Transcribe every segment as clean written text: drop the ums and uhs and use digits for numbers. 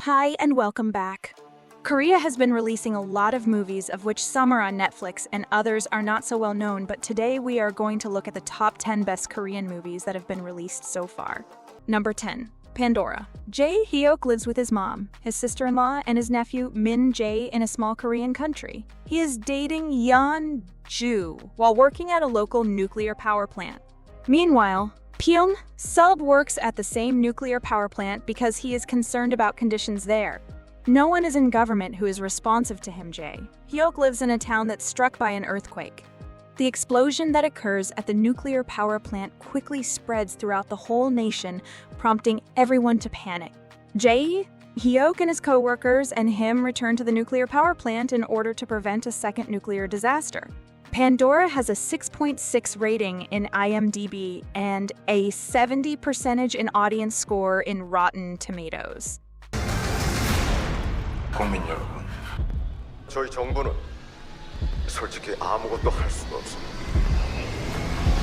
Hi and welcome back. Korea has been releasing a lot of movies, of which some are on Netflix and others are not so well known, but today we are going to look at the top 10 best Korean movies that have been released so far. Number 10. Pandora. Jae Hyuk lives with his mom, his sister-in-law, and his nephew Min Jae in a small Korean country. He is dating Yeon Ju while working at a local nuclear power plant. Meanwhile, Pyong Sub works at the same nuclear power plant because he is concerned about conditions there. No one is in government who is responsive to him. Jae Hyuk lives in a town that's struck by an earthquake. The explosion that occurs at the nuclear power plant quickly spreads throughout the whole nation, prompting everyone to panic. Jae Hyuk and his co-workers and him return to the nuclear power plant in order to prevent a second nuclear disaster. Pandora has a 6.6 rating in IMDb and a 70% in audience score in Rotten Tomatoes. 국민 여러분, 저희 정부는 솔직히 아무것도 할 수가 없습니다.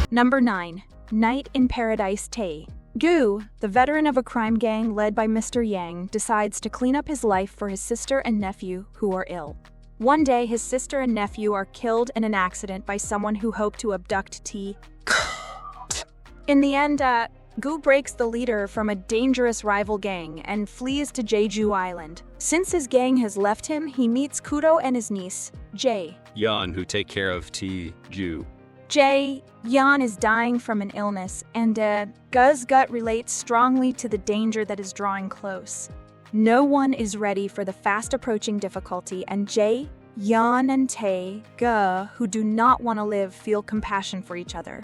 Number 9. Night in Paradise. Tae Gu, the veteran of a crime gang led by Mr. Yang, decides to clean up his life for his sister and nephew who are ill. One day, his sister and nephew are killed in an accident by someone who hoped to abduct T. In the end, Gu breaks the leader from a dangerous rival gang and flees to Jeju Island. Since his gang has left him, he meets Kudo and his niece, Jae Yeon, who take care of Ju. Jae Yeon is dying from an illness, and Gu's gut relates strongly to the danger that is drawing close. No one is ready for the fast-approaching difficulty, and Jae Yeon and Tae Gu, who do not want to live, feel compassion for each other.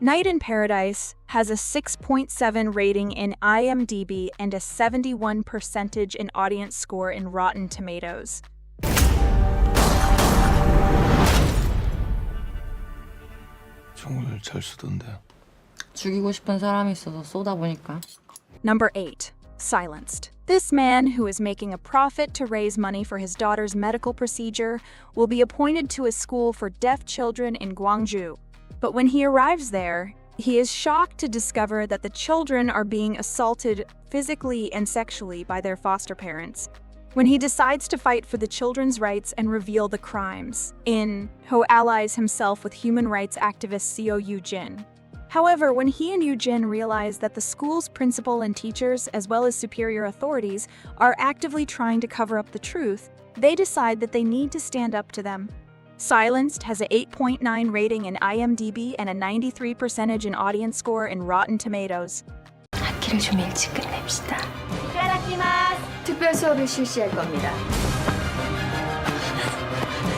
Night in Paradise has a 6.7 rating in IMDb and a 71% in audience score in Rotten Tomatoes. 총을 잘 쏘던데. 죽이고 싶은 사람이 있어서 쏘다 보니까. Number 8. Silenced. This man, who is making a profit to raise money for his daughter's medical procedure, will be appointed to a school for deaf children in Gwangju. But when he arrives there, he is shocked to discover that the children are being assaulted physically and sexually by their foster parents. When he decides to fight for the children's rights and reveal the crimes, Ho allies himself with human rights activist Seo Yoo-jin. However, when he and Yoo-jin realize that the school's principal and teachers, as well as superior authorities, are actively trying to cover up the truth, they decide that they need to stand up to them. Silenced has a 8.9 rating in IMDb and a 93% in audience score in Rotten Tomatoes. 학기를 좀 일찍 끝냅시다. 특별 수업을 실시할 겁니다.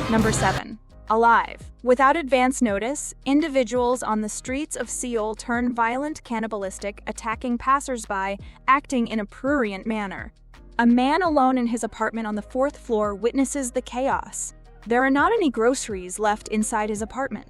Number 7. Alive. Without advance notice, individuals on the streets of Seoul turn violent, cannibalistic, attacking passersby, acting in a prurient manner. A man alone in his apartment on the 4th floor witnesses the chaos. There are not any groceries left inside his apartment.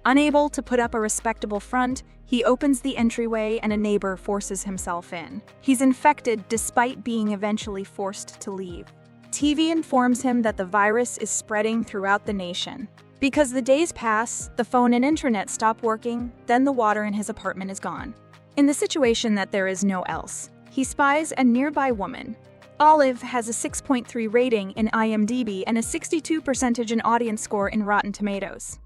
Unable to put up a respectable front, he opens the entryway and a neighbor forces himself in. He's infected despite being eventually forced to leave. TV informs him that the virus is spreading throughout the nation. Because the days pass, the phone and internet stop working, then the water in his apartment is gone. In the situation that there is no else, he spies a nearby woman. Olive has a 6.3 rating in IMDb and a 62% in audience score in Rotten Tomatoes.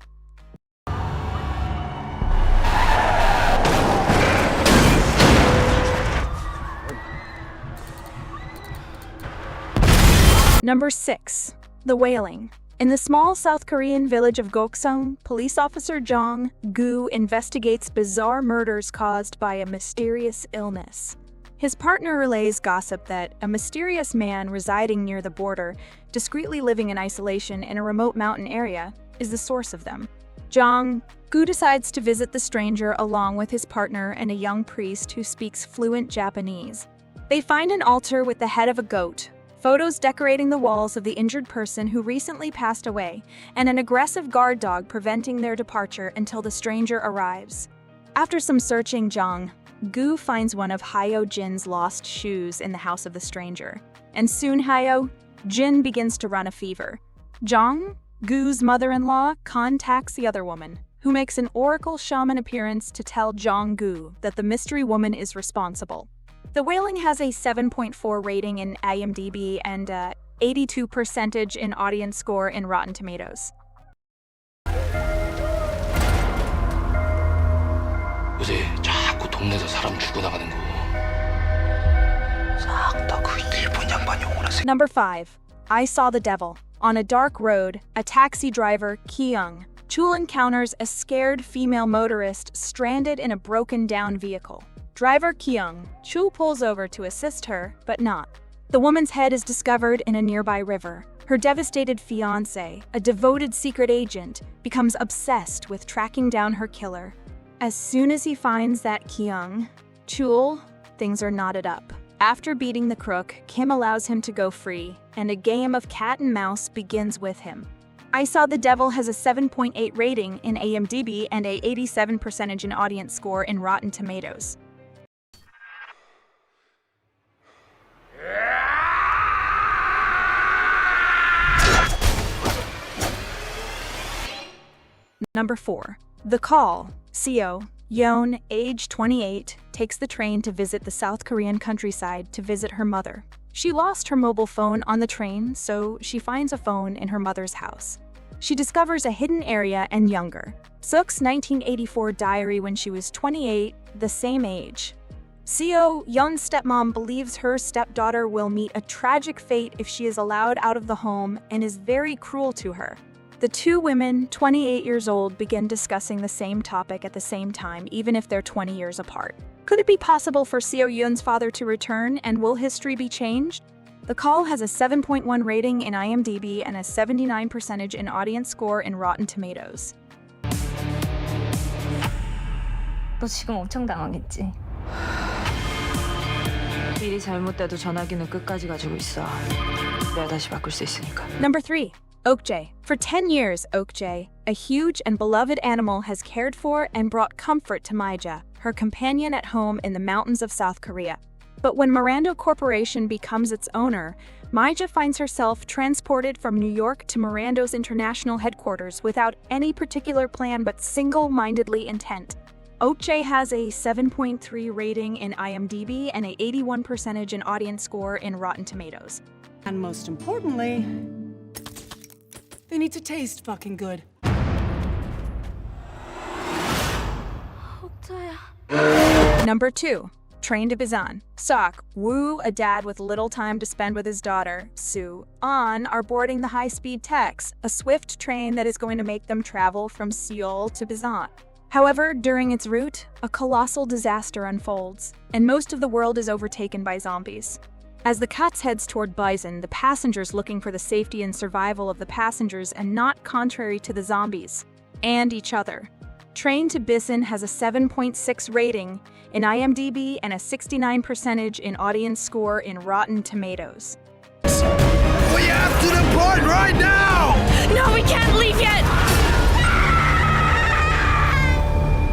Number 6. The Wailing. In the small South Korean village of Gokseong, police officer Jong Gu investigates bizarre murders caused by a mysterious illness. His partner relays gossip that a mysterious man residing near the border, discreetly living in isolation in a remote mountain area, is the source of them. Jong Gu decides to visit the stranger along with his partner and a young priest who speaks fluent Japanese. They find an altar with the head of a goat, photos decorating the walls of the injured person who recently passed away, and an aggressive guard dog preventing their departure until the stranger arrives. After some searching, Jong Gu finds one of Hyo Jin's lost shoes in the house of the stranger, and soon Hyo Jin begins to run a fever. Jong Gu's mother-in-law contacts the other woman, who makes an oracle shaman appearance to tell Jong Gu that the mystery woman is responsible. The Wailing has a 7.4 rating in IMDb and 82% in audience score in Rotten Tomatoes. 요새 자꾸 동네에서 사람 죽어나가는 거 싹 다 그 일본 양반이 오라세. Number 5. I Saw the Devil. On a dark road, a taxi driver, Ki-young, Chul encounters a scared female motorist stranded in a broken-down vehicle. Driver Ki-young, Chul pulls over to assist her, but not. The woman's head is discovered in a nearby river. Her devastated fiancé, a devoted secret agent, becomes obsessed with tracking down her killer. As soon as he finds that Ki-young, Chul, things are knotted up. After beating the crook, Kim allows him to go free, and a game of cat and mouse begins with him. I Saw the Devil has a 7.8 rating in IMDb and a 87% in audience score in Rotten Tomatoes. Number 4. The Call. Seo Yeon, age 28, takes the train to visit the South Korean countryside to visit her mother. She lost her mobile phone on the train, so she finds a phone in her mother's house. She discovers a hidden area and younger. Suk's 1984 diary when she was 28, the same age. Seo Yeon's stepmom believes her stepdaughter will meet a tragic fate if she is allowed out of the home and is very cruel to her. The two women, 28 years old, begin discussing the same topic at the same time, even if they're 20 years apart. Could it be possible for Seo Yeon's father to return, and will history be changed? The Call has a 7.1 rating in IMDb and a 79% in audience score in Rotten Tomatoes. 너 지금 엄청 당황했지? 일이 잘못돼도 전화기는 끝까지 가지고 있어. 내가 다시 바꿀 수 있으니까. Number 3. Okjae. For 10 years, Okjae, a huge and beloved animal, has cared for and brought comfort to Maija, her companion at home in the mountains of South Korea. But when Mirando Corporation becomes its owner, Maija finds herself transported from New York to Mirando's international headquarters without any particular plan but single-mindedly intent. Okjae has a 7.3 rating in IMDb and a 81% in audience score in Rotten Tomatoes. And most importantly, they need to taste fucking good. Number 2. Train to Busan. Sok, Woo, a dad with little time to spend with his daughter, Soo, An, are boarding the high-speed Tex, a swift train that is going to make them travel from Seoul to Busan. However, during its route, a colossal disaster unfolds, and most of the world is overtaken by zombies. As the Katz heads toward Bison, the passengers looking for the safety and survival of the passengers and not contrary to the zombies, and each other. Train to Busan has a 7.6 rating in IMDb and a 69% in audience score in Rotten Tomatoes. We have to depart right now! No, we can't leave yet!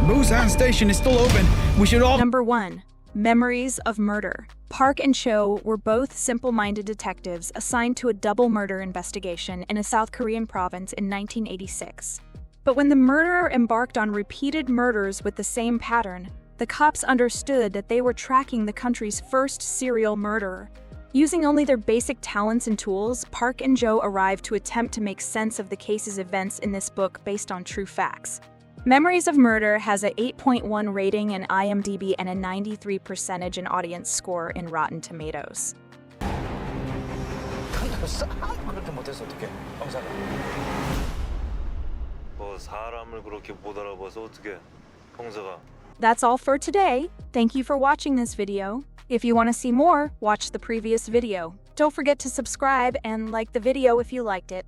Busan Station is still open. We should all... Number 1. Memories of Murder. Park and Cho were both simple-minded detectives assigned to a double murder investigation in a South Korean province in 1986. But when the murderer embarked on repeated murders with the same pattern, the cops understood that they were tracking the country's first serial murderer. Using only their basic talents and tools, Park and Jo arrived to attempt to make sense of the case's events in this book based on true facts. Memories of Murder has a 8.1 rating in IMDb and a 93% in audience score in Rotten Tomatoes. 그렇게 못해서 어떡해 형사가. 뭐 사람을 그렇게 못 알아봐서 어떻게 형사가. That's all for today. Thank you for watching this video. If you want to see more, watch the previous video. Don't forget to subscribe and like the video if you liked it.